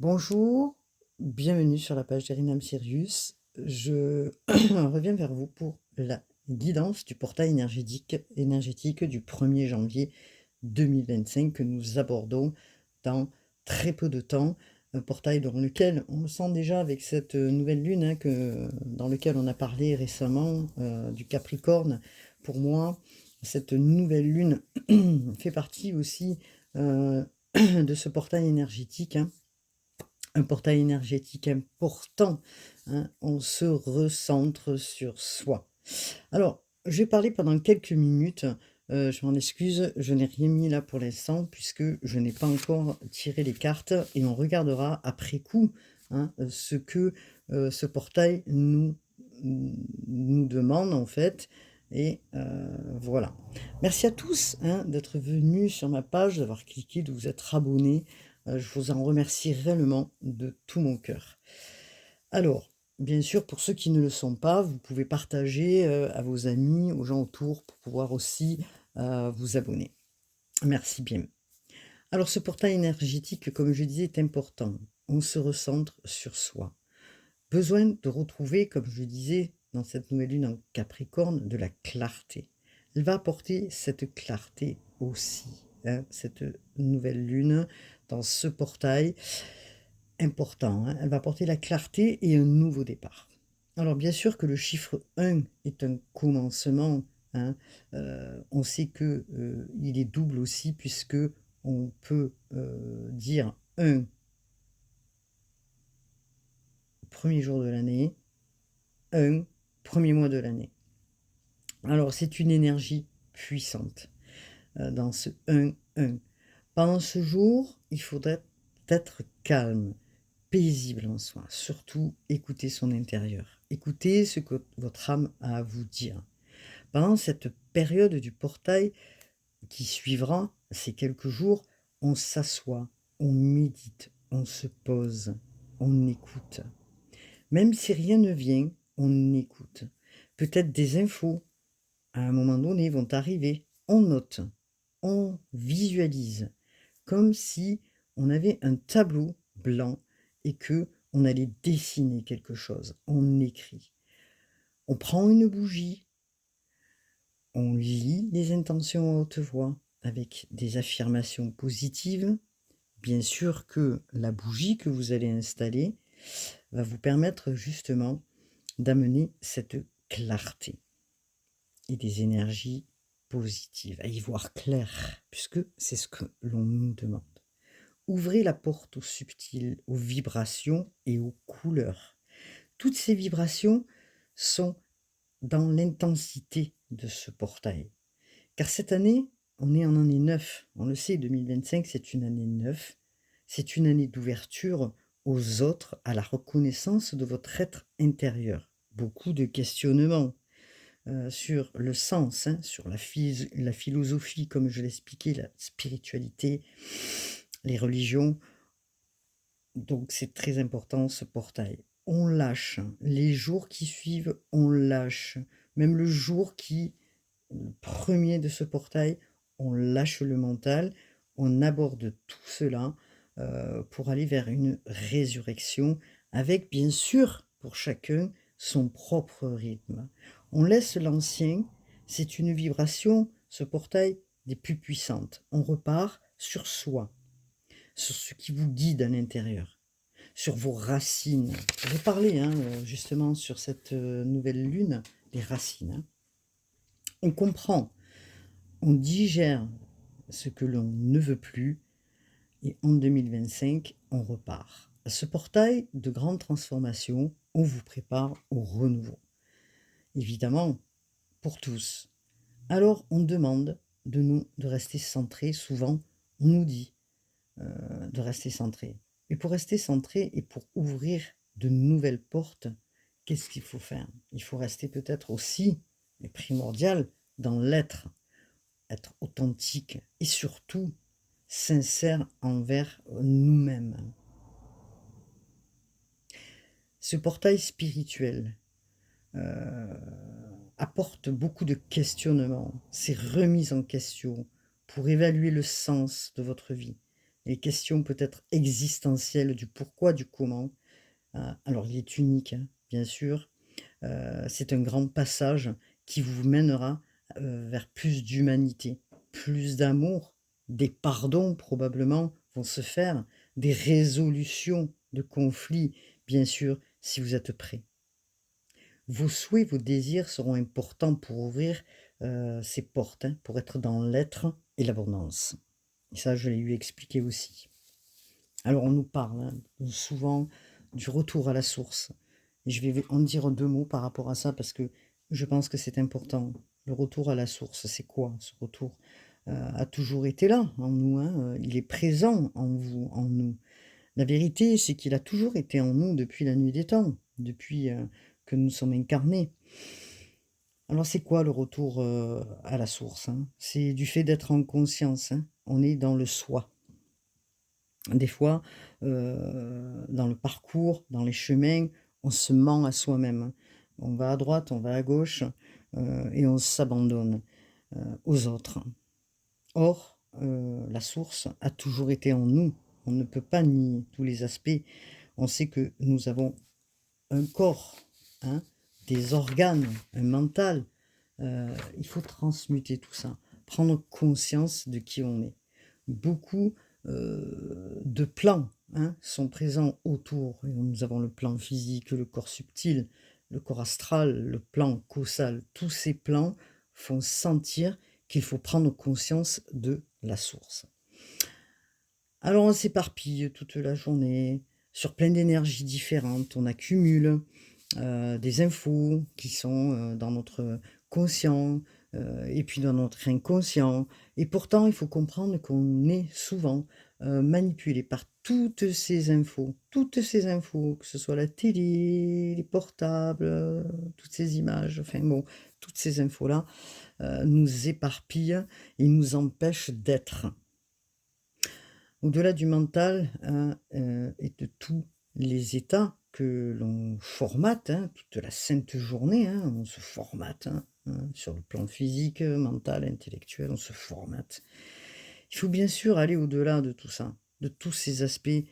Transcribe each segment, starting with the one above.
Bonjour, bienvenue sur la page d'Erinam Sirius. Je reviens vers vous pour la guidance du portail énergétique du 1er janvier 2025 que nous abordons dans très peu de temps. Un portail dans lequel on le sent déjà avec cette nouvelle lune dans lequel on a parlé récemment du Capricorne. Pour moi, cette nouvelle lune fait partie aussi de ce portail énergétique, un portail énergétique important, on se recentre sur soi. Alors, je vais parler pendant quelques minutes, je m'en excuse, je n'ai rien mis là pour l'instant puisque je n'ai pas encore tiré les cartes et on regardera après coup, ce que, ce portail nous demande en fait et voilà. Merci à tous, d'être venus sur ma page, d'avoir cliqué, de vous être abonnés. Je vous en remercie réellement de tout mon cœur. Alors, bien sûr, pour ceux qui ne le sont pas, vous pouvez partager, à vos amis, aux gens autour pour pouvoir aussi, vous abonner. Merci bien. Alors ce portail énergétique, comme je disais, est important. On se recentre sur soi. Besoin de retrouver, comme je disais, dans cette nouvelle lune en Capricorne, de la clarté. Elle va apporter cette clarté aussi, cette nouvelle lune dans ce portail important, elle va apporter la clarté et un nouveau départ. Alors bien sûr que le chiffre 1 est un commencement, hein, on sait que, il est double aussi puisque on peut, dire 1 premier jour de l'année, 1 premier mois de l'année. Alors c'est une énergie puissante, dans ce 1-1. Pendant ce jour, il faudrait être calme, paisible en soi, surtout écouter son intérieur. Écoutez ce que votre âme a à vous dire. Pendant cette période du portail qui suivra, ces quelques jours, on s'assoit, on médite, on se pose, on écoute. Même si rien ne vient, on écoute. Peut-être des infos, à un moment donné, vont arriver. On note, on visualise, comme si on avait un tableau blanc et que on allait dessiner quelque chose. On écrit. On prend une bougie, on lit les intentions à haute voix avec des affirmations positives. Bien sûr que la bougie que vous allez installer va vous permettre justement d'amener cette clarté et des énergies positives, à y voir clair, puisque c'est ce que l'on nous demande. Ouvrez la porte aux subtils, aux vibrations et aux couleurs. Toutes ces vibrations sont dans l'intensité de ce portail. Car cette année, on est en année 9. On le sait, 2025, c'est une année 9. C'est une année d'ouverture aux autres, à la reconnaissance de votre être intérieur. Beaucoup de questionnements sur le sens, sur la philosophie, comme je l'expliquais, la spiritualité, les religions. Donc c'est très important ce portail. On lâche. Les jours qui suivent, on lâche. Même le jour le premier de ce portail, on lâche le mental. On aborde tout cela pour aller vers une résurrection avec bien sûr pour chacun son propre rythme. On laisse l'ancien, c'est une vibration, ce portail, des plus puissantes. On repart sur soi, sur ce qui vous guide à l'intérieur, sur vos racines. Je vais parler justement sur cette nouvelle lune, des racines. On comprend, on digère ce que l'on ne veut plus et en 2025, on repart. À ce portail de grande transformation, on vous prépare au renouveau. Évidemment, pour tous. Alors on demande de nous de rester centrés. Souvent, on nous dit de rester centré. Et pour rester centré et pour ouvrir de nouvelles portes, qu'est-ce qu'il faut faire? Il faut rester peut-être aussi, mais primordial, dans l'être, être authentique et surtout sincère envers nous-mêmes. Ce portail spirituel apporte beaucoup de questionnements, ces remises en question pour évaluer le sens de votre vie. les questions peut-être existentielles du pourquoi, du comment. Alors il est unique, hein, bien sûr. C'est un grand passage qui vous mènera, vers plus d'humanité, plus d'amour, des pardons probablement vont se faire, des résolutions de conflits, bien sûr, si vous êtes prêt. Vos souhaits, vos désirs seront importants pour ouvrir, ces portes, hein, pour être dans l'être et l'abondance. Et ça, je l'ai eu expliqué aussi. Alors on nous parle, hein, souvent du retour à la source. Et je vais en dire 2 mots par rapport à ça parce que je pense que c'est important. Le retour à la source, c'est quoi ce retour? A toujours été là en nous, hein, il est présent en vous, en nous. La vérité, c'est qu'il a toujours été en nous depuis la nuit des temps, depuis, que nous sommes incarnés. Alors c'est quoi le retour, à la source, hein? C'est du fait d'être en conscience, hein. On est dans le soi. Des fois, dans le parcours, dans les chemins, on se ment à soi-même, hein. On va à droite, on va à gauche, et on s'abandonne, aux autres. Or, la source a toujours été en nous. On ne peut pas nier tous les aspects. On sait que nous avons un corps, hein, des organes, un mental. Il faut transmuter tout ça, prendre conscience de qui on est. Beaucoup, de plans, hein, sont présents autour. Et nous avons le plan physique, le corps subtil, le corps astral, le plan causal. Tous ces plans font sentir qu'il faut prendre conscience de la source. Alors on s'éparpille toute la journée sur plein d'énergies différentes. On accumule, des infos qui sont, dans notre conscient, et puis dans notre inconscient et pourtant il faut comprendre qu'on est souvent, manipulé par toutes ces infos, que ce soit la télé, les portables, toutes ces images, enfin bon, toutes ces infos-là, nous éparpillent et nous empêchent d'être. Au-delà du mental, hein, et de tous les états que l'on formate, hein, toute la sainte journée, hein, on se formate, hein, sur le plan physique, mental, intellectuel, on se formate. Il faut bien sûr aller au-delà de tout ça, de tous ces aspects,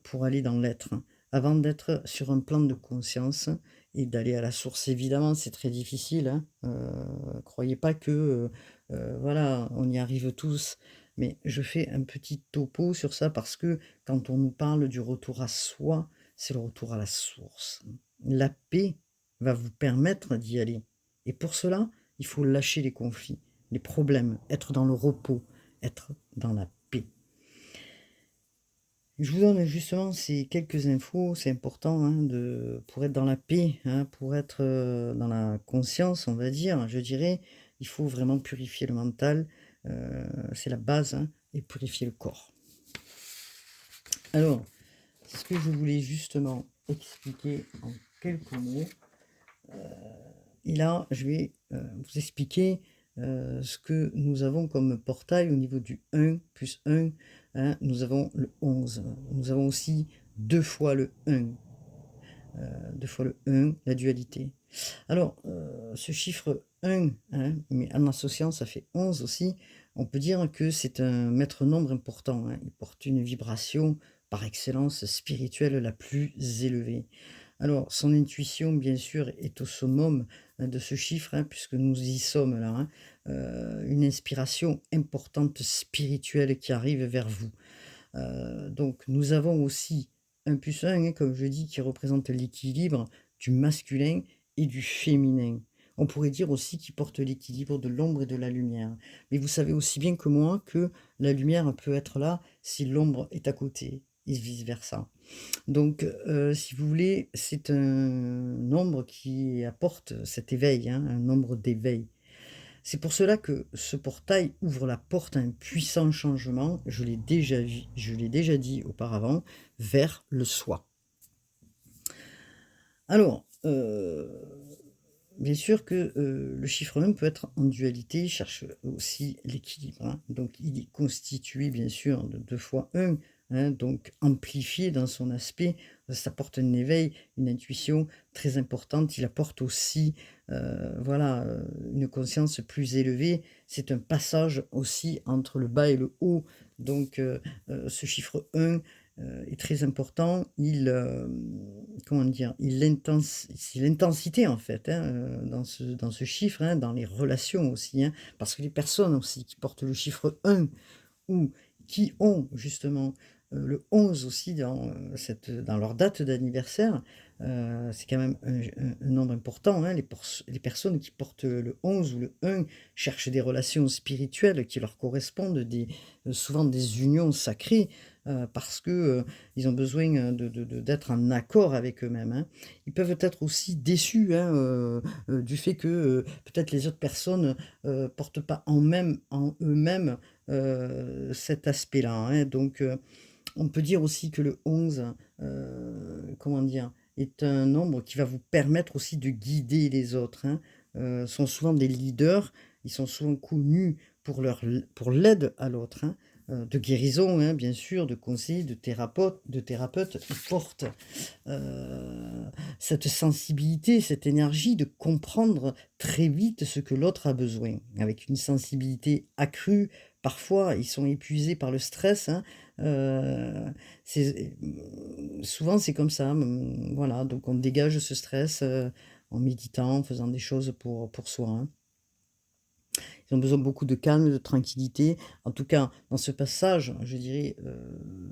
pour aller dans l'être, hein, avant d'être sur un plan de conscience et d'aller à la source. Évidemment, c'est très difficile, hein, croyez pas que, voilà, on y arrive tous. Mais je fais un petit topo sur ça parce que quand on nous parle du retour à soi, c'est le retour à la source. La paix va vous permettre d'y aller. Et pour cela, il faut lâcher les conflits, les problèmes, être dans le repos, être dans la paix. Je vous donne justement ces quelques infos, c'est important, hein, pour être dans la paix, hein, pour être dans la conscience, on va dire, je dirais, il faut vraiment purifier le mental, c'est la base, hein, et purifier le corps. Alors, c'est ce que je voulais justement expliquer en quelques mots. Et là, je vais vous expliquer ce que nous avons comme portail au niveau du 1 plus 1. Hein, nous avons le 11. Nous avons aussi 2 fois le 1. 2 fois le 1, la dualité. Alors, ce chiffre 1, hein, mais en associant, ça fait 11 aussi. On peut dire que c'est un maître nombre important, hein. Il porte une vibration par excellence spirituelle la plus élevée. Alors, son intuition, bien sûr, est au summum, de ce chiffre, hein, puisque nous y sommes là, hein. Une inspiration importante spirituelle qui arrive vers vous. Donc nous avons aussi un plus 1, hein, comme je dis, qui représente l'équilibre du masculin et du féminin. On pourrait dire aussi qu'il porte l'équilibre de l'ombre et de la lumière. Mais vous savez aussi bien que moi que la lumière peut être là si l'ombre est à côté et vice versa. Donc, si vous voulez, c'est un nombre qui apporte cet éveil, hein, un nombre d'éveil. C'est pour cela que ce portail ouvre la porte à un puissant changement, je l'ai déjà dit auparavant, vers le soi. Alors, bien sûr que, le chiffre 1 peut être en dualité, il cherche aussi l'équilibre, hein. Donc il est constitué bien sûr de 2 fois 1, hein, donc amplifié dans son aspect, ça apporte un éveil, une intuition très importante. Il apporte aussi, voilà, une conscience plus élevée. C'est un passage aussi entre le bas et le haut, Donc ce chiffre 1 est très important. Comment dire? C'est l'intensité en fait, hein, dans ce chiffre, hein, dans les relations aussi, hein. Parce que les personnes aussi qui portent le chiffre 1 ou qui ont justement, le 11 aussi dans leur date d'anniversaire, c'est quand même un nombre important, hein. Les personnes qui portent le 11 ou le 1 cherchent des relations spirituelles qui leur correspondent, souvent des unions sacrées, parce que, ils ont besoin, d'être en accord avec eux-mêmes, hein. Ils peuvent être aussi déçus, hein, du fait que, peut-être les autres personnes, portent pas en eux-mêmes cet aspect-là, hein. Donc, on peut dire aussi que le 11, comment dire? Est un nombre qui va vous permettre aussi de guider les autres, hein. Sont souvent des leaders, ils sont souvent connus pour l'aide à l'autre, hein, de guérison, hein, bien sûr, de conseils, de thérapeutes. Ils portent cette sensibilité, cette énergie de comprendre très vite ce que l'autre a besoin. Avec une sensibilité accrue, parfois ils sont épuisés par le stress, hein, souvent c'est comme ça, voilà, donc on dégage ce stress, en méditant, en faisant des choses pour soi, hein. Ils ont besoin beaucoup de calme, de tranquillité. En tout cas, dans ce passage, je dirais,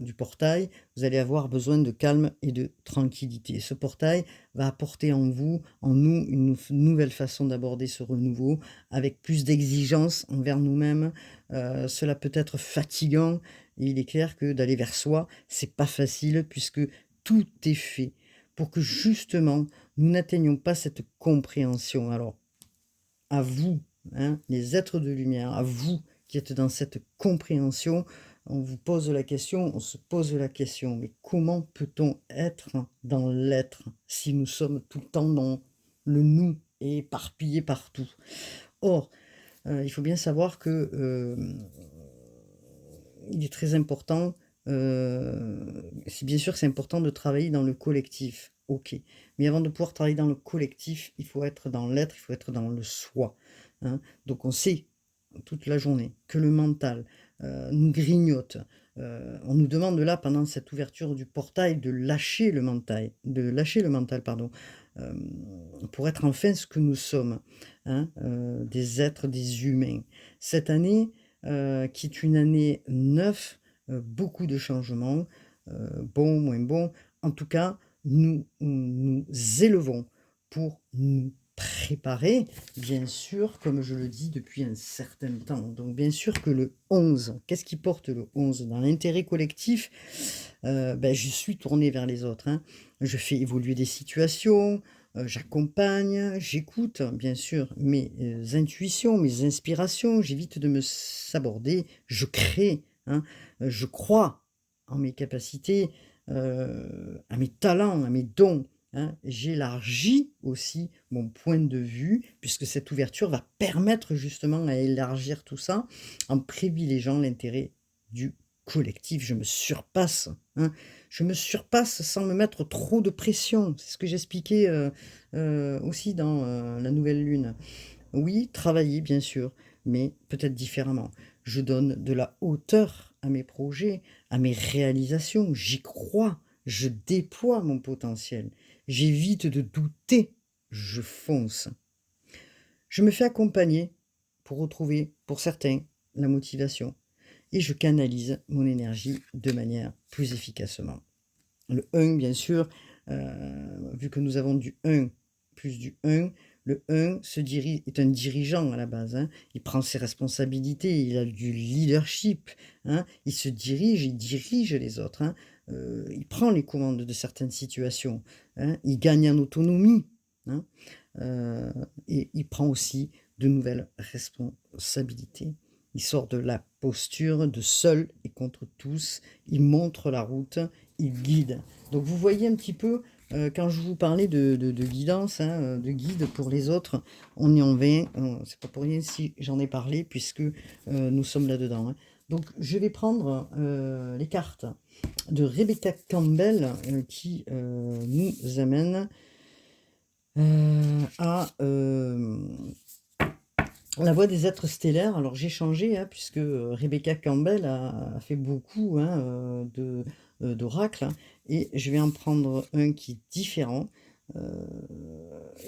du portail, vous allez avoir besoin de calme et de tranquillité. Ce portail va apporter en nous, une nouvelle façon d'aborder ce renouveau, avec plus d'exigence envers nous-mêmes. Cela peut être fatigant et il est clair que d'aller vers soi, c'est pas facile puisque tout est fait pour que justement nous n'atteignions pas cette compréhension. Alors à vous, hein, les êtres de lumière, à vous qui êtes dans cette compréhension, on vous pose la question, on se pose la question, mais comment peut-on être dans l'être si nous sommes tout le temps dans le nous et éparpillés partout? Or, il faut bien savoir que il est très important, bien sûr c'est important de travailler dans le collectif, OK. Mais avant de pouvoir travailler dans le collectif, il faut être dans l'être, il faut être dans le soi, hein. Donc on sait toute la journée que le mental, nous grignote. On nous demande là, pendant cette ouverture du portail, de lâcher le mental, pardon, pour être enfin ce que nous sommes, hein, des êtres, des humains. Cette année, qui est une année neuve, beaucoup de changements, bons, moins bons. En tout cas, nous nous élevons pour nous préparer, bien sûr, comme je le dis depuis un certain temps. Donc bien sûr que le 11, qu'est-ce qui porte le 11? Dans l'intérêt collectif, je suis tourné vers les autres, hein. Je fais évoluer des situations, j'accompagne, j'écoute, bien sûr, mes, intuitions, mes inspirations, j'évite de me saborder, je crée, hein, je crois en mes capacités, à mes talents, à mes dons, hein. J'élargis aussi mon point de vue puisque cette ouverture va permettre justement à élargir tout ça en privilégiant l'intérêt du collectif. Je me surpasse, hein. Je me surpasse sans me mettre trop de pression. C'est ce que j'expliquais, aussi dans, la nouvelle lune. Oui, travailler bien sûr, mais peut-être différemment. Je donne de la hauteur à mes projets, à mes réalisations. J'y crois, je déploie mon potentiel. J'évite de douter, je fonce. Je me fais accompagner pour retrouver, pour certains, la motivation et je canalise mon énergie de manière plus efficacement. Le 1, bien sûr, vu que nous avons du 1 plus du 1, le 1 est un dirigeant à la base, hein. Il prend ses responsabilités, il a du leadership, hein. Il se dirige, il dirige les autres, hein. Il prend les commandes de certaines situations, hein. Il gagne en autonomie, hein. Et il prend aussi de nouvelles responsabilités. Il sort de la posture de seul et contre tous, il montre la route, il guide. Donc vous voyez un petit peu, quand je vous parlais de guidance, hein, de guide pour les autres, on y en vient, c'est pas pour rien si j'en ai parlé puisque, nous sommes là-dedans, hein. Donc je vais prendre, les cartes de Rebecca Campbell, qui, nous amène, à, La voix des êtres stellaires, alors j'ai changé, hein, puisque Rebecca Campbell a fait beaucoup, hein, d'oracles, hein, et je vais en prendre un qui est différent,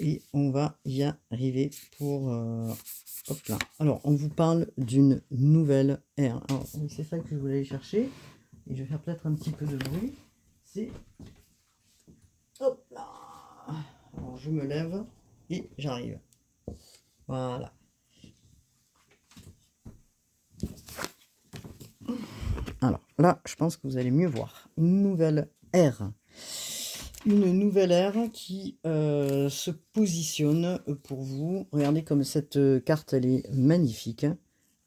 et on va y arriver pour... hop là. Alors, on vous parle d'une nouvelle ère. Alors, oui, c'est ça que je voulais aller chercher, et je vais faire peut-être un petit peu de bruit. C'est... Hop là. Alors, je me lève et j'arrive. Voilà. Alors là, je pense que vous allez mieux voir. Une nouvelle ère. Une nouvelle ère qui se positionne pour vous. Regardez comme cette carte, elle est magnifique.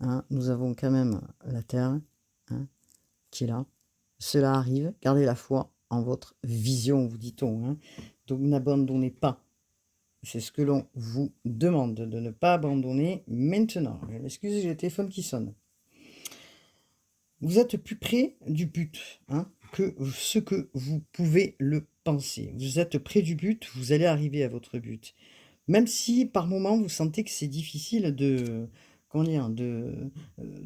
Hein. Nous avons quand même la Terre, hein, qui est là. Cela arrive. Gardez la foi en votre vision, vous dit-on. Hein. Donc n'abandonnez pas. C'est ce que l'on vous demande, de ne pas abandonner maintenant. Excusez, j'ai le téléphone qui sonne. Vous êtes plus près du but, hein, que ce que vous pouvez le penser. Vous êtes près du but, vous allez arriver à votre but. Même si par moment vous sentez que c'est difficile de, comment dire, de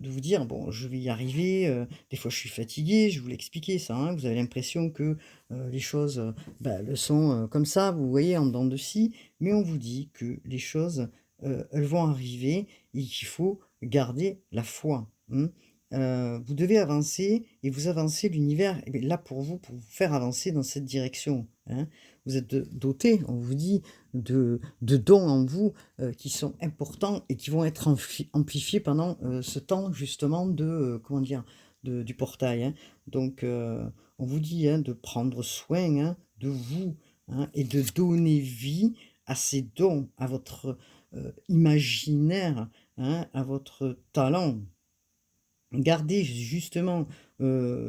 vous dire, bon, je vais y arriver, des fois je suis fatigué, je vous l'expliquais ça, hein, vous avez l'impression que les choses elles sont comme ça, vous voyez, en dents de scie, mais on vous dit que les choses, elles vont arriver et qu'il faut garder la foi. Hein. Vous devez avancer et vous avancez l'univers est là pour vous faire avancer dans cette direction. Hein. Vous êtes doté, on vous dit, de dons en vous qui sont importants et qui vont être amplifiés pendant ce temps justement de, comment dire, du portail. Hein. Donc, on vous dit hein, de prendre soin hein, de vous hein, et de donner vie à ces dons, à votre imaginaire, hein, à votre talent. Gardez justement,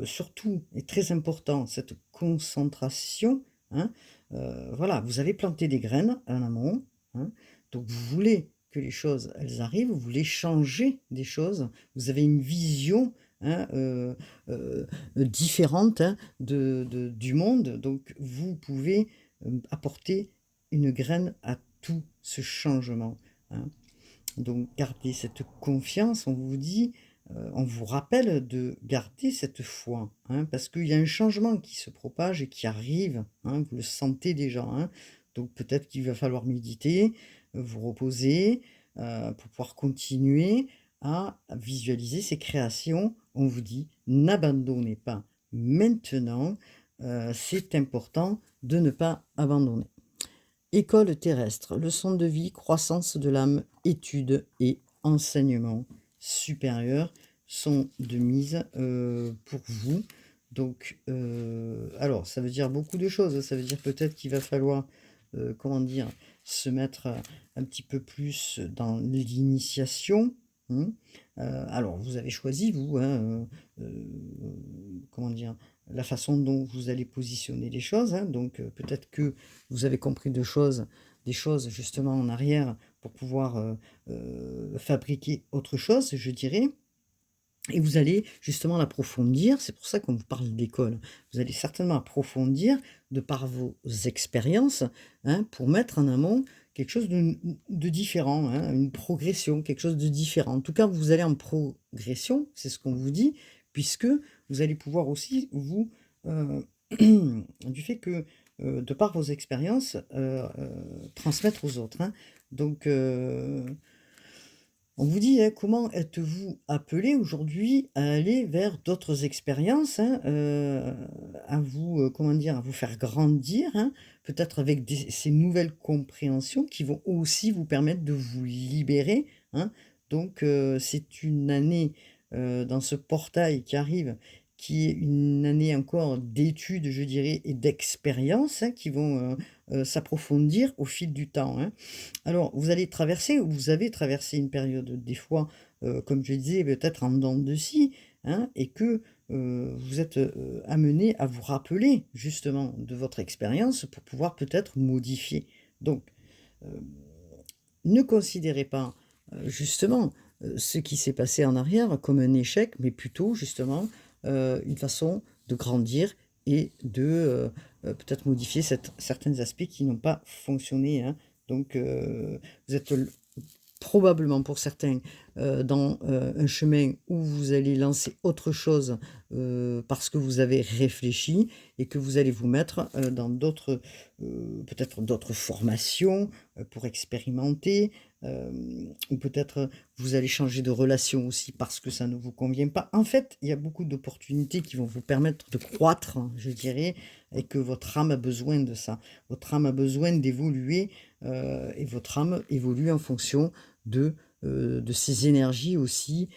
surtout et très important, cette concentration, hein. Voilà, vous avez planté des graines en amont, hein, donc vous voulez que les choses, elles arrivent, vous voulez changer des choses, vous avez une vision, hein, différente, hein, du monde, donc vous pouvez, apporter une graine à tout ce changement, hein. Donc gardez cette confiance, on vous dit, on vous rappelle de garder cette foi, hein, parce qu'il y a un changement qui se propage et qui arrive, hein, vous le sentez déjà. Hein. Donc peut-être qu'il va falloir méditer, vous reposer, pour pouvoir continuer à visualiser ces créations. On vous dit, n'abandonnez pas maintenant, c'est important de ne pas abandonner. École terrestre, leçon de vie, croissance de l'âme, études et enseignement supérieur sont de mise pour vous. Donc, alors, ça veut dire beaucoup de choses. Ça veut dire peut-être qu'il va falloir, comment dire, se mettre un petit peu plus dans l'initiation. Hein. Alors, vous avez choisi, vous, hein, comment dire, la façon dont vous allez positionner les choses. Hein. Donc, peut-être que vous avez compris des choses justement en arrière pour pouvoir fabriquer autre chose, je dirais. Et vous allez justement l'approfondir, c'est pour ça qu'on vous parle d'école. Vous allez certainement approfondir de par vos expériences hein, pour mettre en amont quelque chose de différent, hein, une progression, quelque chose de différent. En tout cas, vous allez en progression, c'est ce qu'on vous dit, puisque vous allez pouvoir aussi vous, euh, du fait que de par vos expériences, transmettre aux autres. Hein. Donc, on vous dit, hein, comment êtes-vous appelé aujourd'hui à aller vers d'autres expériences, hein, à vous, comment dire, à vous faire grandir, hein, peut-être avec ces nouvelles compréhensions qui vont aussi vous permettre de vous libérer. Hein. Donc, c'est une année dans ce portail qui arrive, qui est une année encore d'études, je dirais, et d'expériences hein, qui vont s'approfondir au fil du temps. Hein. Alors, vous allez traverser ou vous avez traversé une période, des fois, comme je disais, peut-être en dents de scie, hein, et que vous êtes amené à vous rappeler justement de votre expérience pour pouvoir peut-être modifier. Donc, euh, ne considérez pas justement ce qui s'est passé en arrière comme un échec, mais plutôt justement une façon de grandir et de peut-être modifier certains aspects qui n'ont pas fonctionné. Hein. Donc, vous êtes probablement pour certains, dans, un chemin où vous allez lancer autre chose, parce que vous avez réfléchi et que vous allez vous mettre, dans d'autres, peut-être d'autres formations, pour expérimenter, ou peut-être, vous allez changer de relation aussi parce que ça ne vous convient pas. En fait, il y a beaucoup d'opportunités qui vont vous permettre de croître, hein, je dirais, et que votre âme a besoin de ça. Votre âme a besoin d'évoluer, et votre âme évolue en fonction de ces énergies aussi,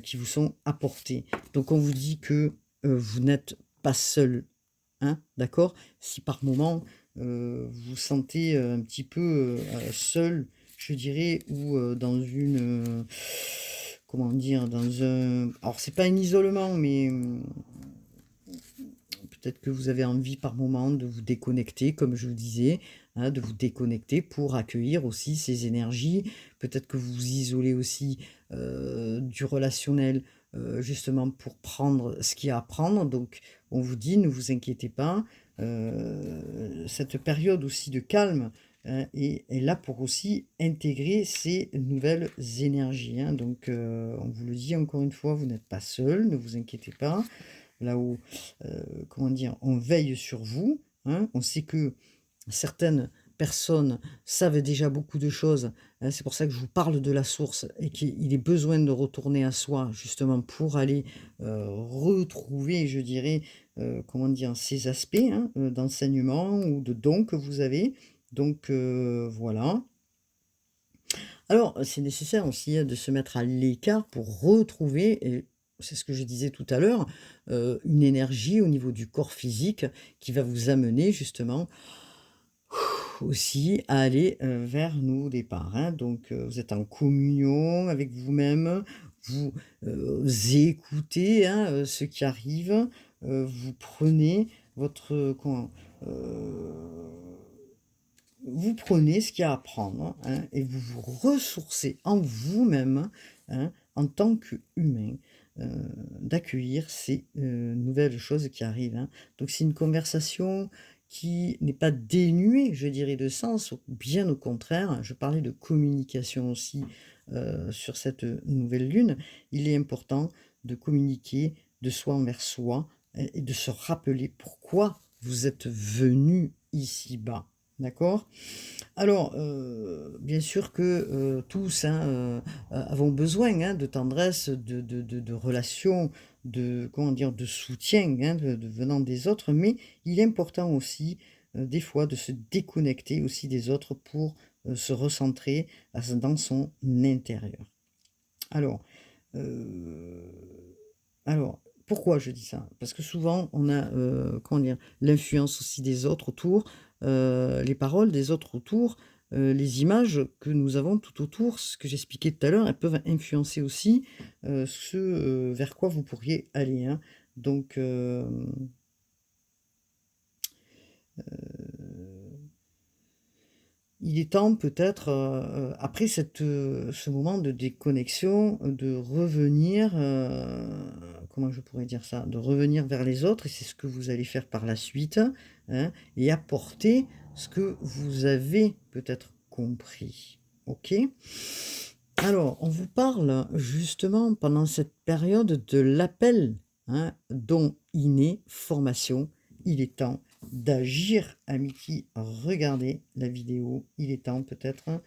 qui vous sont apportées. Donc on vous dit que, vous n'êtes pas seul, hein, d'accord? Si par moment, vous vous sentez, un petit peu, seul, je dirais, ou, dans une, comment dire? Dans un, alors c'est pas un isolement, mais, peut-être que vous avez envie par moment de vous déconnecter, comme je le disais, hein, de vous déconnecter pour accueillir aussi ces énergies. Peut-être que vous vous isolez aussi, du relationnel, justement pour prendre ce qu'il y a à prendre. Donc on vous dit: «Ne vous inquiétez pas, cette période aussi de calme, hein, est là pour aussi intégrer ces nouvelles énergies», hein. Donc on vous le dit encore une fois, vous n'êtes pas seul, ne vous inquiétez pas. Là où, comment dire? On veille sur vous, hein. On sait que certaines personnes savent déjà beaucoup de choses, hein. C'est pour ça que je vous parle de la source et qu'il est besoin de retourner à soi justement pour aller, retrouver, je dirais, comment dire? Ces aspects, hein, d'enseignement ou de dons que vous avez. Donc voilà. Alors, c'est nécessaire aussi, hein, de se mettre à l'écart pour retrouver, et c'est ce que je disais tout à l'heure, une énergie au niveau du corps physique qui va vous amener justement aussi à aller, vers nos départs, hein. Donc, vous êtes en communion avec vous-même, vous, écoutez, hein, ce qui arrive, vous prenez votre, comment, vous prenez ce qu'il y a à prendre, hein, et vous vous ressourcez en vous-même, hein, en tant qu'humain, heu, d'accueillir ces, nouvelles choses qui arrivent, hein. Donc c'est une conversation qui n'est pas dénuée, je dirais, de sens, bien au contraire. Je parlais de communication aussi, sur cette, nouvelle lune. Il est important de communiquer de soi envers soi et de se rappeler pourquoi vous êtes venu ici-bas. D'accord? Alors, bien sûr que, tous, hein, avons besoin, hein, de tendresse, de relations, de comment dire? De soutien, hein, venant des autres, mais il est important aussi, des fois, de se déconnecter aussi des autres pour, se recentrer dans son intérieur. Alors, heu, alors, pourquoi je dis ça? Parce que souvent on a, comment dire? L'influence aussi des autres autour, les paroles des autres autour, les images que nous avons tout autour, ce que j'expliquais tout à l'heure, elles peuvent influencer aussi, ce, vers quoi vous pourriez aller, hein. Donc, il est temps peut-être, après cette, ce moment de déconnexion, de revenir, comment je pourrais dire ça? De revenir vers les autres, et c'est ce que vous allez faire par la suite, hein, et apporter ce que vous avez peut-être compris. OK? Alors, on vous parle justement pendant cette période de l'appel, hein, don inné, formation. Il est temps d'agir, amis qui regardez la vidéo. Il est temps peut-être,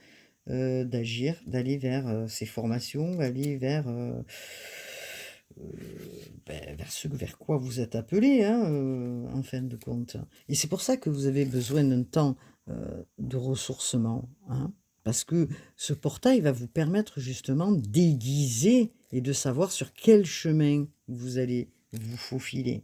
d'agir, d'aller vers, ces formations, aller vers, vers ce vers quoi vous êtes appelés, hein, en fin de compte. Et c'est pour ça que vous avez besoin d'un temps, de ressourcement, hein. Parce que ce portail va vous permettre justement d'aiguiser et de savoir sur quel chemin vous allez vous faufiler.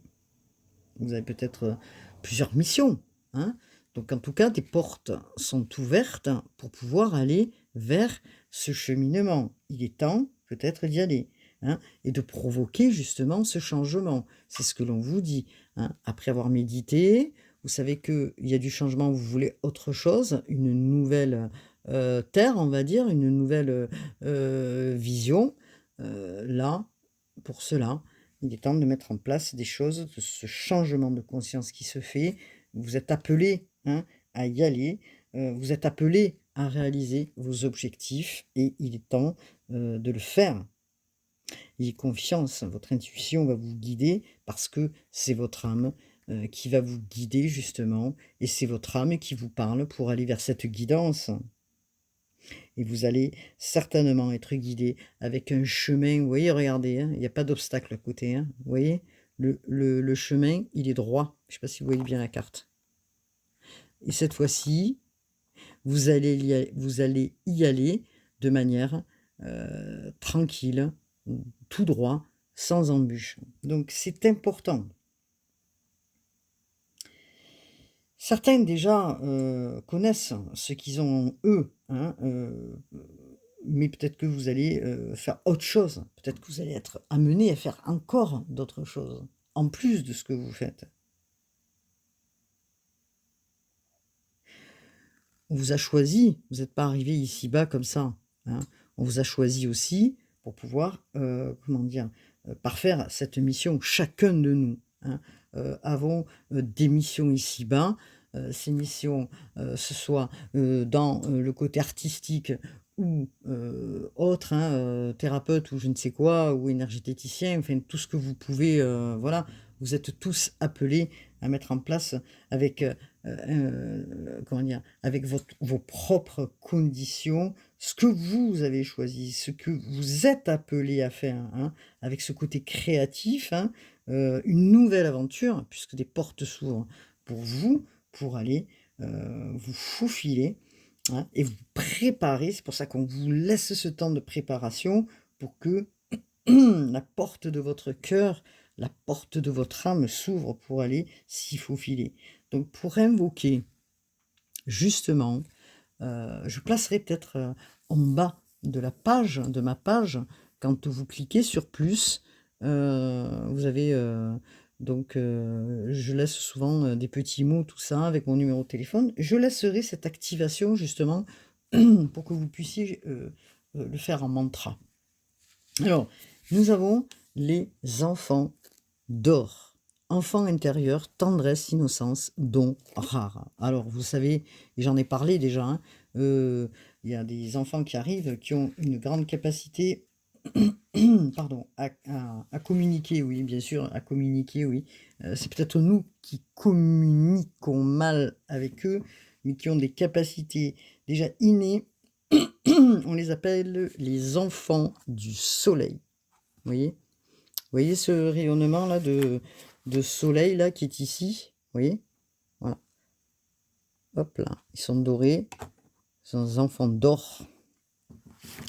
Vous avez peut-être, plusieurs missions, hein. Donc en tout cas, des portes sont ouvertes pour pouvoir aller vers ce cheminement. Il est temps peut-être d'y aller, hein, et de provoquer justement ce changement. C'est ce que l'on vous dit, hein. Après avoir médité, vous savez qu'il y a du changement, vous voulez autre chose, une nouvelle, terre, on va dire, une nouvelle, vision. Là, pour cela, il est temps de mettre en place des choses, de ce changement de conscience qui se fait. Vous êtes appelé, hein, à y aller. Vous êtes appelé à réaliser vos objectifs et il est temps, de le faire. Ayez confiance, votre intuition va vous guider parce que c'est votre âme, qui va vous guider justement et c'est votre âme qui vous parle pour aller vers cette guidance et vous allez certainement être guidé avec un chemin, vous voyez, regardez, hein, il y a pas d'obstacle à côté, hein, vous voyez? Le chemin, il est droit. Je ne sais pas si vous voyez bien la carte et cette fois-ci, vous allez y aller de manière, tranquille, tout droit, sans embûches. Donc c'est important. Certains déjà, connaissent ce qu'ils ont eux, hein, mais peut-être que vous allez, faire autre chose. Peut-être que vous allez être amené à faire encore d'autres choses, en plus de ce que vous faites. On vous a choisi, vous n'êtes pas arrivé ici-bas comme ça, hein. On vous a choisi aussi pour pouvoir, comment dire? Parfaire cette mission. Chacun de nous, hein, avons, des missions ici-bas. Ces missions, ce soit, dans, le côté artistique ou, autre, hein, thérapeute ou je ne sais quoi, ou énergéticien, enfin tout ce que vous pouvez, voilà. Vous êtes tous appelés à mettre en place avec, comment dire? Avec vos propres conditions, ce que vous avez choisi, ce que vous êtes appelé à faire, hein, avec ce côté créatif, hein, une nouvelle aventure, puisque des portes s'ouvrent pour vous, pour aller, vous faufiler, hein, et vous préparer. C'est pour ça qu'on vous laisse ce temps de préparation pour que la porte de votre cœur, la porte de votre âme s'ouvre pour aller s'y faufiler. Donc pour invoquer justement, je placerai peut-être, en bas de la page, de ma page, quand vous cliquez sur plus, vous avez, donc, je laisse souvent, des petits mots, tout ça, avec mon numéro de téléphone. Je laisserai cette activation justement pour que vous puissiez, le faire en mantra. Alors, nous avons les enfants d'or. Enfant intérieur, tendresse, innocence, don rare. Alors, vous savez, et j'en ai parlé déjà, hein, il y a des enfants qui arrivent, qui ont une grande capacité, pardon, à communiquer, oui, bien sûr, à communiquer, oui. C'est peut-être nous qui communiquons mal avec eux, mais qui ont des capacités déjà innées. On les appelle les enfants du soleil. Vous voyez? Vous voyez ce rayonnement là de soleil là qui est ici? Vous voyez? Voilà. Hop là, ils sont dorés. Ce sont des enfants d'or,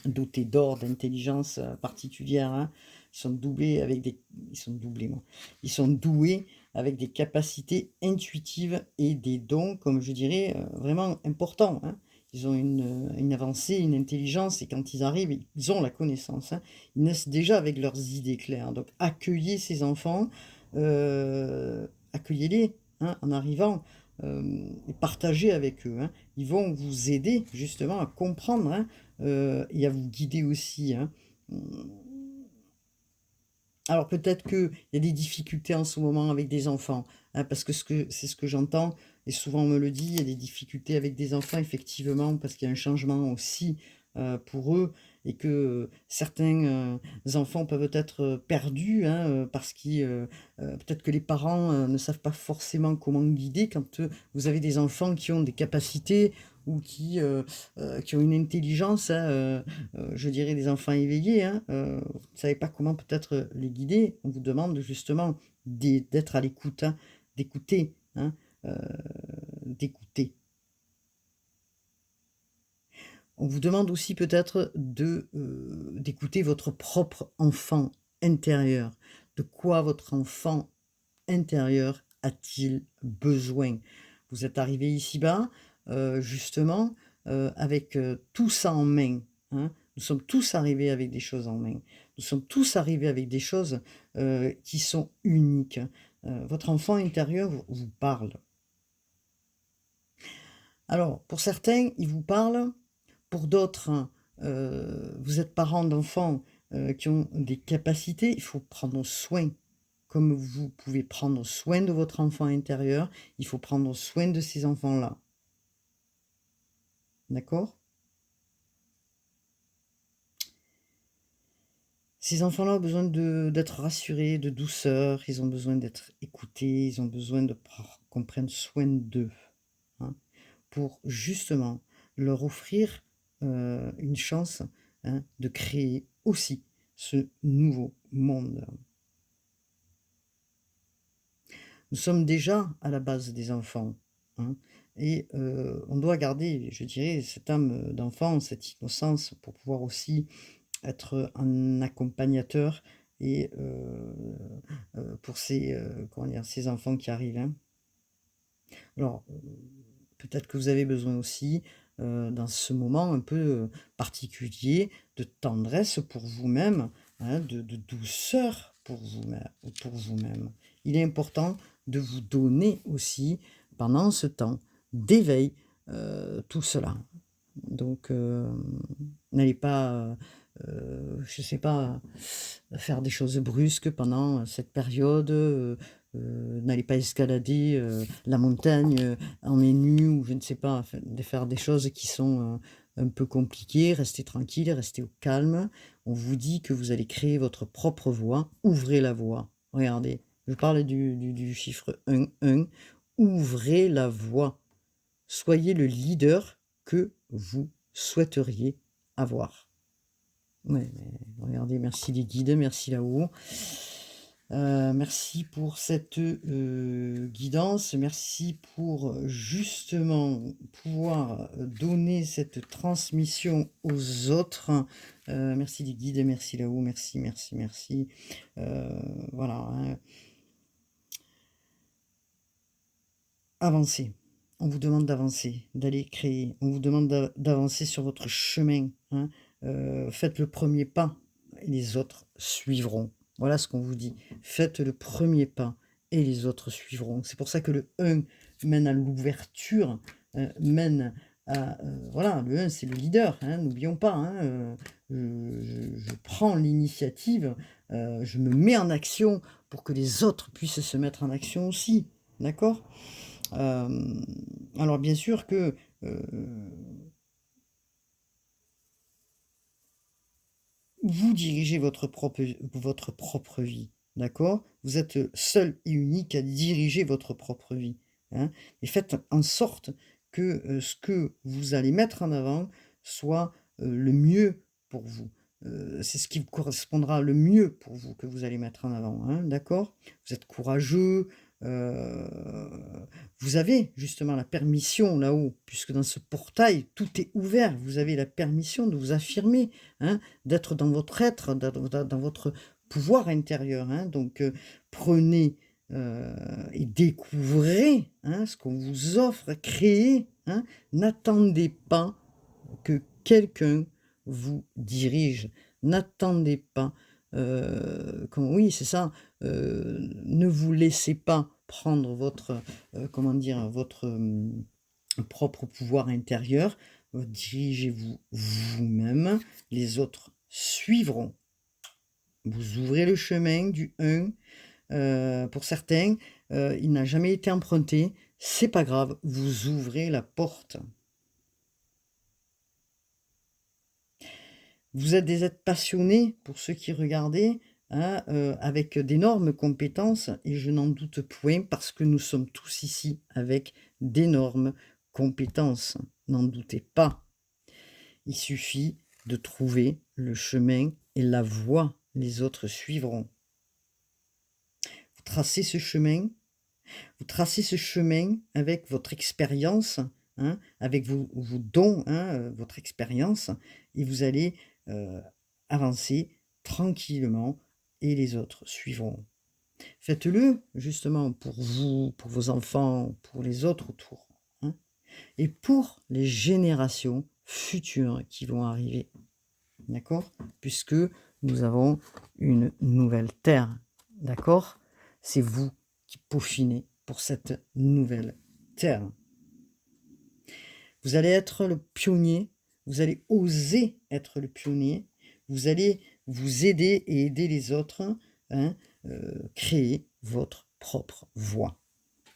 dotés d'or, d'intelligence particulière, hein. Ils sont doublés avec des. Ils sont doublés, moi. Ils sont doués avec des capacités intuitives et des dons, comme je dirais, vraiment importants, hein. Ils ont une avancée, une intelligence, et quand ils arrivent, ils ont la connaissance, hein. Ils naissent déjà avec leurs idées claires. Donc accueillez ces enfants, accueillez-les, hein, en arrivant, et partagez avec eux, hein. Ils vont vous aider justement à comprendre, hein, et à vous guider aussi, hein. Alors peut-être qu'il y a des difficultés en ce moment avec des enfants, hein, parce que c'est ce que j'entends et souvent on me le dit, il y a des difficultés avec des enfants effectivement parce qu'il y a un changement aussi, pour eux et que certains, enfants peuvent être, perdus, hein, parce qu'ils, peut-être que les parents, ne savent pas forcément comment guider quand, vous avez des enfants qui ont des capacités ou qui ont une intelligence, hein, je dirais des enfants éveillés, hein, vous ne savez pas comment peut-être les guider. On vous demande justement d'être à l'écoute, hein, d'écouter, hein, heu, d'écouter. On vous demande aussi peut-être d'écouter votre propre enfant intérieur. De quoi votre enfant intérieur a-t-il besoin? Vous êtes arrivé ici-bas, justement, avec, tout ça en main, hein. Nous sommes tous arrivés avec des choses en main. Nous sommes tous arrivés avec des choses, qui sont uniques, hein. Votre enfant intérieur vous parle. Alors, pour certains, il vous parle. Pour d'autres, hein, vous êtes parents d'enfants, qui ont des capacités, il faut prendre soin. Comme vous pouvez prendre soin de votre enfant intérieur, il faut prendre soin de ces enfants-là. D'accord? Ces enfants-là ont besoin d'être rassurés, de douceur, ils ont besoin d'être écoutés, ils ont besoin qu'on prenne soin d'eux, hein, pour justement leur offrir, une chance, hein, de créer aussi ce nouveau monde. Nous sommes déjà à la base des enfants, hein, et on doit garder, je dirais, cette âme d'enfant, cette innocence pour pouvoir aussi être un accompagnateur et pour ces, comment dire? Ces enfants qui arrivent, hein. Alors, peut-être que vous avez besoin aussi, dans ce moment un peu, particulier, de tendresse pour vous-même, hein, de douceur pour vous-même. Il est important de vous donner aussi, pendant ce temps d'éveil, tout cela. Donc, n'allez pas, je sais pas, faire des choses brusques pendant cette période, n'allez pas escalader, la montagne, en mains nues ou je ne sais pas, enfin, de faire des choses qui sont, un peu compliquées. Restez tranquille, restez au calme. On vous dit que vous allez créer votre propre voie. Ouvrez la voie. Regardez, je parle du chiffre 1. Ouvrez la voie. Soyez le leader que vous souhaiteriez avoir. Ouais, mais regardez, merci les guides, merci là-haut. Merci pour cette, guidance. Merci pour, justement pouvoir, donner cette transmission aux autres. Merci les guides, merci là-haut, merci, merci, merci. Voilà, hein. Avancez. On vous demande d'avancer, d'aller créer. On vous demande d'avancer sur votre chemin, hein. Faites le premier pas et les autres suivront. Voilà ce qu'on vous dit. Faites le premier pas et les autres suivront. C'est pour ça que le 1 mène à l'ouverture, mène à, voilà, le 1 c'est le leader, hein, n'oublions pas, hein, je prends l'initiative, je me mets en action pour que les autres puissent se mettre en action aussi. D'accord? Hem, alors bien sûr que, vous dirigez votre propre vie, d'accord? Vous êtes, seul et unique à diriger votre propre vie, hein, et faites en sorte que, ce que vous allez mettre en avant soit, le mieux pour vous. C'est ce qui vous correspondra le mieux pour vous que vous allez mettre en avant, hein, d'accord? Vous êtes courageux, vous avez justement la permission là-haut, puisque dans ce portail, tout est ouvert. Vous avez la permission de vous affirmer, hein, d'être dans votre être, dans votre pouvoir intérieur, hein. Donc, prenez, et découvrez, hein, ce qu'on vous offre, créez, hein. N'attendez pas que quelqu'un vous dirige. N'attendez pas, oui, c'est ça, ne vous laissez pas prendre votre, comment dire? Votre, propre pouvoir intérieur. Dirigez-vous vous-même, les autres suivront. Vous ouvrez le chemin du 1, pour certains, il n'a jamais été emprunté, c'est pas grave, vous ouvrez la porte. Vous êtes des êtres passionnés, pour ceux qui regardaient, hein, avec d'énormes compétences et je n'en doute point parce que nous sommes tous ici avec d'énormes compétences. N'en doutez pas. Il suffit de trouver le chemin et la voie, les autres suivront. Vous tracez ce chemin, vous tracez ce chemin avec votre expérience, hein, avec vos dons, hein, votre expérience et vous allez, heu, avancer tranquillement et les autres suivront. Faites-le justement pour vous, pour vos enfants, pour les autres autour, hein, et pour les générations futures qui vont arriver. D'accord? Puisque nous avons une nouvelle terre. D'accord? C'est vous qui peaufinez pour cette nouvelle terre. Vous allez être le pionnier, vous allez oser être le pionnier, vous allez vous aider et aider les autres, hein, créer votre propre voie.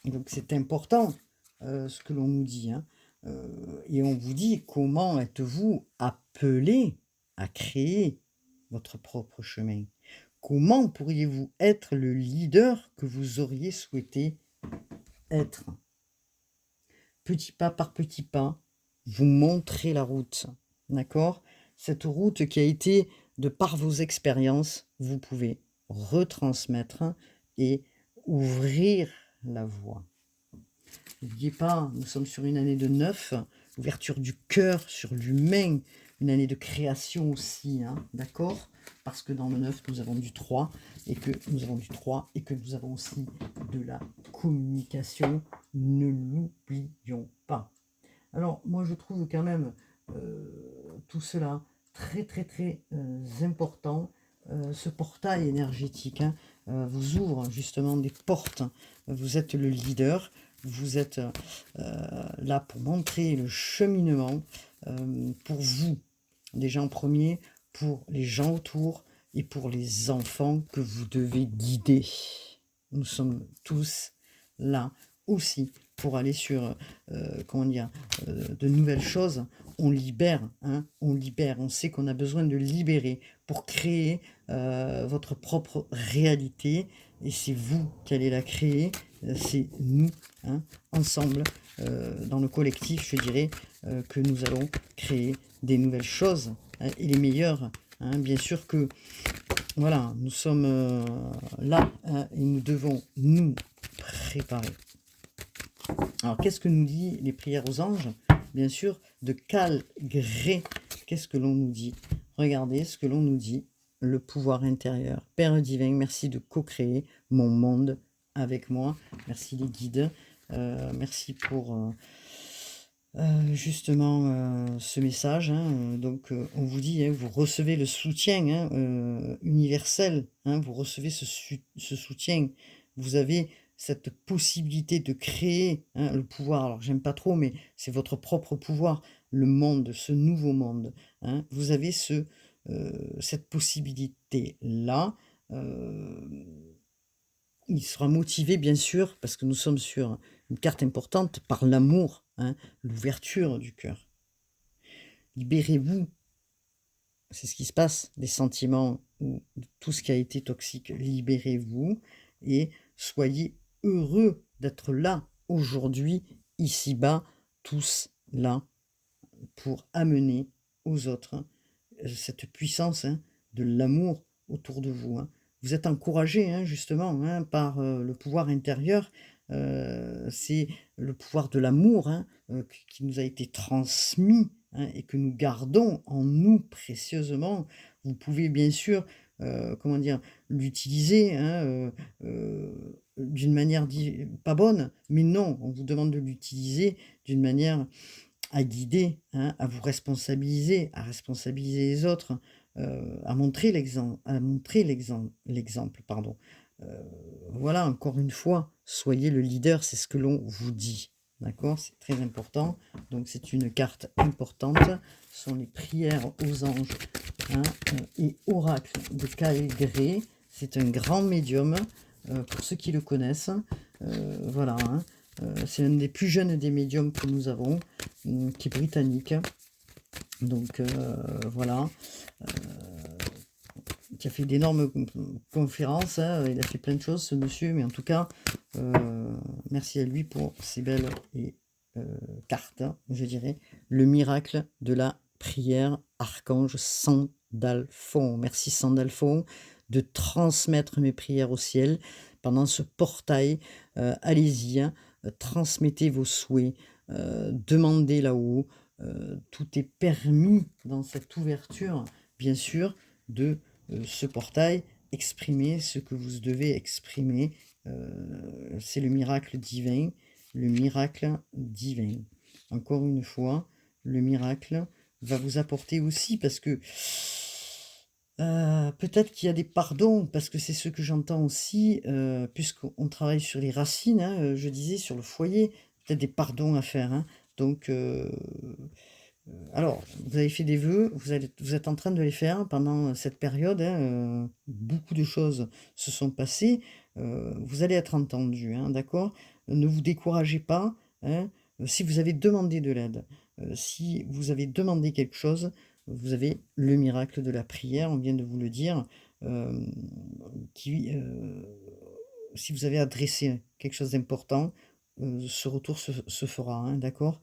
Donc c'est important, ce que l'on nous dit, hein. Et on vous dit: «Comment êtes-vous appelé à créer votre propre chemin? Comment pourriez-vous être le leader que vous auriez souhaité être?» Petit pas par petit pas, vous montrez la route, d'accord? Cette route qui a été, de par vos expériences, vous pouvez retransmettre et ouvrir la voie. N'oubliez pas, nous sommes sur une année de 9, ouverture du cœur sur l'humain, une année de création aussi, hein, d'accord? Parce que dans le 9, nous avons du 3 et que nous avons du 3 et que nous avons aussi de la communication. Ne l'oublions pas. Alors, moi, je trouve quand même tout cela très, très, très important. Ce portail énergétique, hein, vous ouvre justement des portes. Vous êtes le leader. Vous êtes là pour montrer le cheminement pour vous, déjà en premier, pour les gens autour et pour les enfants que vous devez guider. Nous sommes tous là aussi pour aller sur, comment dire, de nouvelles choses. On libère, hein, on libère. On sait qu'on a besoin de libérer pour créer votre propre réalité. Et c'est vous qui allez la créer, c'est nous, hein, ensemble, dans le collectif, je dirais, que nous allons créer des nouvelles choses, hein, et les meilleures. Hein. Bien sûr que, voilà, nous sommes là, hein, et nous devons nous préparer. Alors, qu'est-ce que nous dit les prières aux anges? Bien sûr, de quel gré, qu'est-ce que l'on nous dit? Regardez ce que l'on nous dit, le pouvoir intérieur. Père divin, merci de co-créer mon monde avec moi. Merci les guides. Merci pour justement ce message. Hein. Donc, on vous dit, hein, vous recevez le soutien, hein, universel. Hein, vous recevez ce soutien. Vous avez cette possibilité de créer, hein, le pouvoir. Alors, j'aime pas trop, mais c'est votre propre pouvoir, le monde, ce nouveau monde. Hein. Vous avez cette possibilité-là. Il sera motivé, bien sûr, parce que nous sommes sur une carte importante, par l'amour, hein, l'ouverture du cœur. Libérez-vous, c'est ce qui se passe, des sentiments ou de tout ce qui a été toxique. Libérez-vous et soyez heureux d'être là, aujourd'hui, ici-bas, tous là, pour amener aux autres cette puissance, hein, de l'amour autour de vous. Hein. Vous êtes encouragé, hein, justement, hein, par le pouvoir intérieur. C'est le pouvoir de l'amour, hein, qui nous a été transmis, hein, et que nous gardons en nous précieusement. Vous pouvez bien sûr, comment dire, l'utiliser, hein, d'une manière pas bonne, mais non, on vous demande de l'utiliser d'une manière à guider, hein, à vous responsabiliser, à responsabiliser les autres, à montrer l'exemple, pardon. Voilà, encore une fois, soyez le leader, c'est ce que l'on vous dit, d'accord? C'est très important, donc c'est une carte importante. Ce sont les prières aux anges, hein, et oracles de Kyle Gray. C'est un grand médium, pour ceux qui le connaissent. Voilà, hein. C'est l'un des plus jeunes des médiums que nous avons, qui est britannique. Donc voilà, qui a fait d'énormes conférences, hein, il a fait plein de choses ce monsieur, mais en tout cas, merci à lui pour ces belles cartes, hein, je dirais. Le miracle de la prière, Archange Sandalphon. Merci Sandalphon de transmettre mes prières au ciel pendant ce portail. Allez-y, hein, transmettez vos souhaits, demandez là-haut. Tout est permis dans cette ouverture, bien sûr, de ce portail. Exprimez ce que vous devez exprimer. C'est le miracle divin. Le miracle divin. Encore une fois, le miracle va vous apporter aussi, parce que peut-être qu'il y a des pardons, parce que c'est ce que j'entends aussi, puisqu'on travaille sur les racines, hein, je disais, sur le foyer, peut-être des pardons à faire. Hein. Donc, alors, vous avez fait des vœux, vous êtes en train de les faire pendant cette période. Hein, beaucoup de choses se sont passées. Vous allez être entendu, hein, d'accord? Ne vous découragez pas. Hein, si vous avez demandé de l'aide, si vous avez demandé quelque chose, vous avez le miracle de la prière, on vient de vous le dire, hem, qui, si vous avez adressé quelque chose d'important, ce retour se fera, hein, d'accord?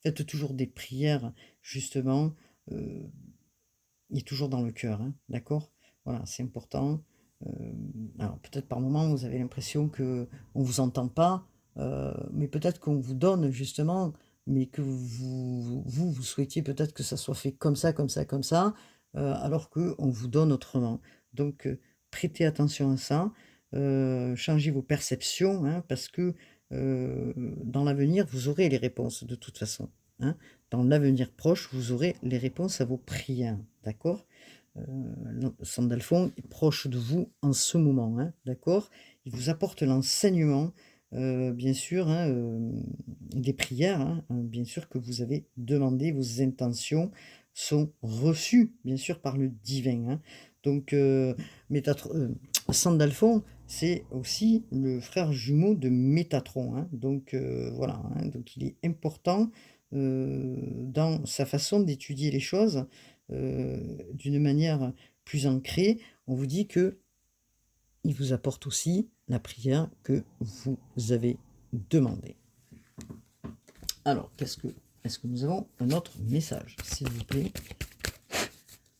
Faites toujours des prières justement, heu, et toujours dans le cœur, hein, d'accord? Voilà, c'est important. Alors peut-être par moments vous avez l'impression qu'on ne vous entend pas, mais peut-être qu'on vous donne justement, mais que vous souhaitiez peut-être que ça soit fait comme ça, comme ça, comme ça, alors qu'on vous donne autrement. Donc prêtez attention à ça, changez vos perceptions, hein, parce que, dans l'avenir, vous aurez les réponses de toute façon, hein. Dans l'avenir proche, vous aurez les réponses à vos prières, d'accord? Sandalphon est proche de vous en ce moment, hein, d'accord? Il vous apporte l'enseignement, bien sûr, hein, des prières, hein, bien sûr que vous avez demandé, vos intentions sont reçues, bien sûr, par le divin, hein. Donc, Sandalphon, c'est aussi le frère jumeau de Métatron, hein, donc voilà, hein, donc il est important, dans sa façon d'étudier les choses, d'une manière plus ancrée. On vous dit que il vous apporte aussi la prière que vous avez demandée. Alors, est-ce que nous avons un autre message, s'il vous plaît?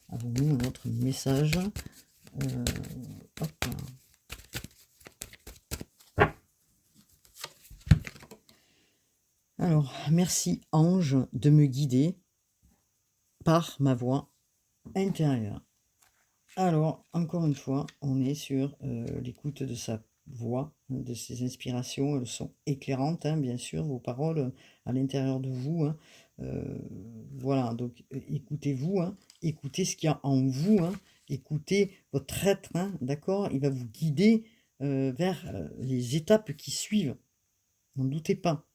Avons-nous un autre message? Hop. Alors, merci ange de me guider par ma voix intérieure. Alors, encore une fois, on est sur, l'écoute de sa voix, de ses inspirations. Elles sont éclairantes, hein, bien sûr, vos paroles, à l'intérieur de vous, hein. Voilà, donc écoutez-vous, hein, écoutez ce qu'il y a en vous, hein, écoutez votre être, hein, d'accord? Il va vous guider, vers, les étapes qui suivent, n'en doutez pas.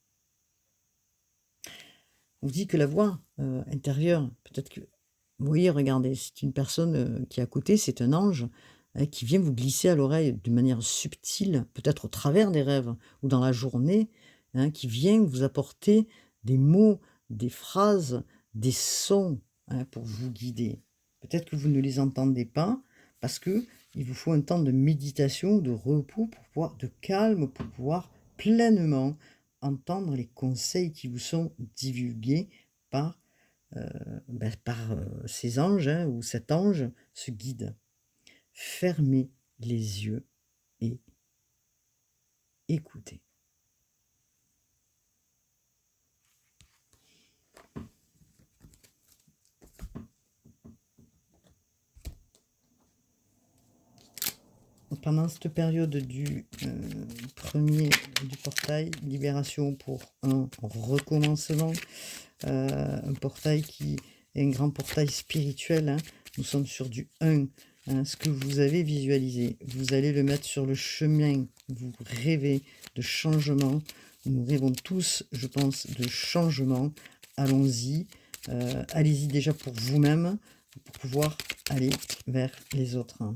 On dit que la voix, intérieure, peut-être que vous voyez, regardez, c'est une personne, qui est à côté, c'est un ange, qui vient vous glisser à l'oreille de manière subtile, peut-être au travers des rêves ou dans la journée, hein, qui vient vous apporter des mots, des phrases, des sons, hein, pour vous guider. Peut-être que vous ne les entendez pas parce que il vous faut un temps de méditation, de repos pour pouvoir de calme, pour pouvoir pleinement entendre les conseils qui vous sont divulgués par, ces anges, hein, ou cet ange, ce guide. Fermez les yeux et écoutez. Pendant cette période du, 1er du portail, libération pour un recommencement, un portail qui est un grand portail spirituel, hein. Nous sommes sur du 1, hein, ce que vous avez visualisé, vous allez le mettre sur le chemin. Vous rêvez de changement. Nous rêvons tous, je pense, de changement. Allons-y, allez-y déjà pour vous-même, pour pouvoir aller vers les autres, hein.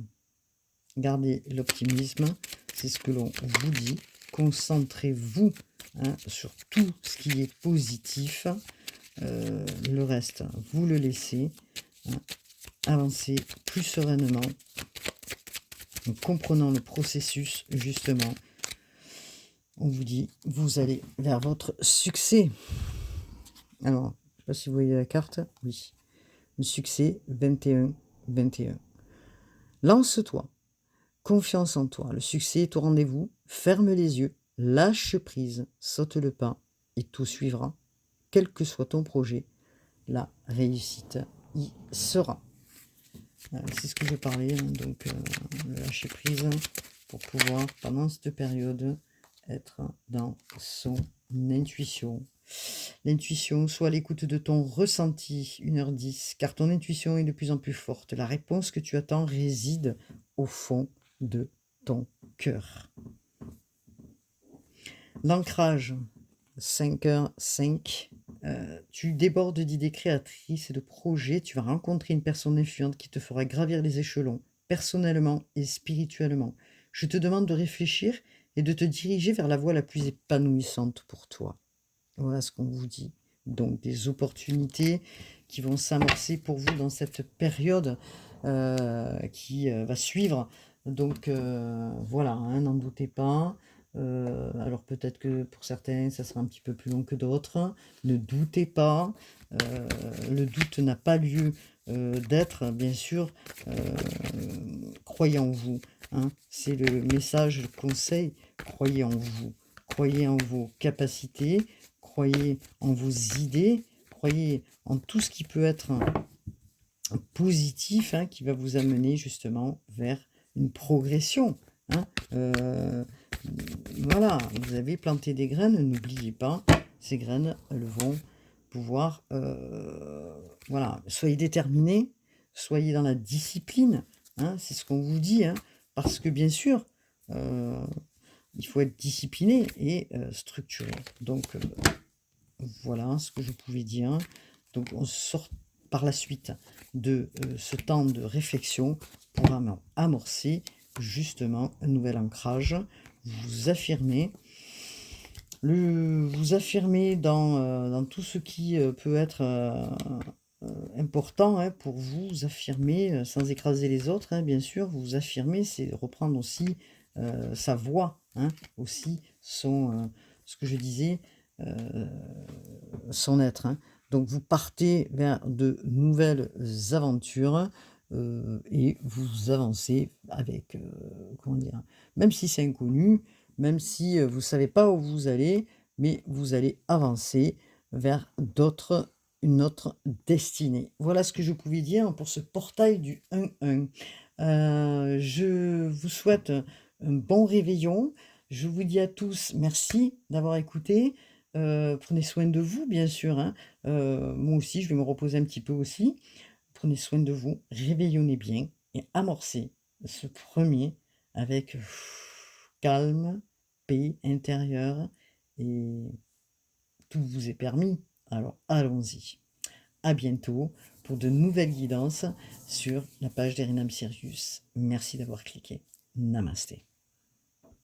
Gardez l'optimisme, c'est ce que l'on vous dit. Concentrez-vous, hein, sur tout ce qui est positif. Le reste, vous le laissez, hein. Avancez plus sereinement, en comprenant le processus, justement. On vous dit, vous allez vers votre succès. Alors, je ne sais pas si vous voyez la carte. Oui. Le succès, 21, 21. Lance-toi. Confiance en toi. Le succès est au rendez-vous. Ferme les yeux. Lâche prise. Saute le pas. Et tout suivra. Quel que soit ton projet, la réussite y sera. C'est ce que je parlais, hein, donc lâcher prise pour pouvoir, pendant cette période, être dans son intuition. L'intuition, soit l'écoute de ton ressenti, 1h10, car ton intuition est de plus en plus forte. La réponse que tu attends réside au fond de ton cœur. L'ancrage, 5h05. Tu débordes d'idées créatrices et de projets. Tu vas rencontrer une personne influente qui te fera gravir les échelons, personnellement et spirituellement. Je te demande de réfléchir et de te diriger vers la voie la plus épanouissante pour toi. Voilà ce qu'on vous dit. Donc des opportunités qui vont s'amorcer pour vous dans cette période qui va suivre. Donc voilà, hein, n'en doutez pas. Alors peut-être que pour certains, ça sera un petit peu plus long que d'autres. Ne doutez pas. Le doute n'a pas lieu d'être, bien sûr. Croyez en vous, hein. C'est le message, le conseil. Croyez en vous. Croyez en vos capacités. Croyez en vos idées. Croyez en tout ce qui peut être positif, hein, qui va vous amener justement vers une progression, hein. Voilà, vous avez planté des graines, n'oubliez pas, ces graines, elles vont pouvoir, voilà, soyez déterminés, soyez dans la discipline, hein, c'est ce qu'on vous dit, hein, parce que bien sûr, il faut être discipliné et structuré. Donc voilà ce que je pouvais dire. Donc on sort par la suite de ce temps de réflexion pour amorcer justement un nouvel ancrage. Vous affirmez, vous affirmez dans tout ce qui peut être important, hein, pour vous, vous affirmer sans écraser les autres, hein, bien sûr, vous affirmer, c'est reprendre aussi sa voix, hein, aussi ce que je disais, son être, hein. Donc vous partez vers de nouvelles aventures et vous avancez avec, comment dire, même si c'est inconnu, même si vous ne savez pas où vous allez, mais vous allez avancer vers une autre destinée. Voilà ce que je pouvais dire pour ce portail du 1-1. Je vous souhaite un bon réveillon. Je vous dis à tous merci d'avoir écouté. Prenez soin de vous, bien sûr, hein. Moi aussi, je vais me reposer un petit peu aussi. Prenez soin de vous, réveillonnez bien et amorcez ce premier avec calme, paix intérieure et tout vous est permis. Alors allons-y. À bientôt pour de nouvelles guidances sur la page d'Erinam Sirius. Merci d'avoir cliqué. Namasté.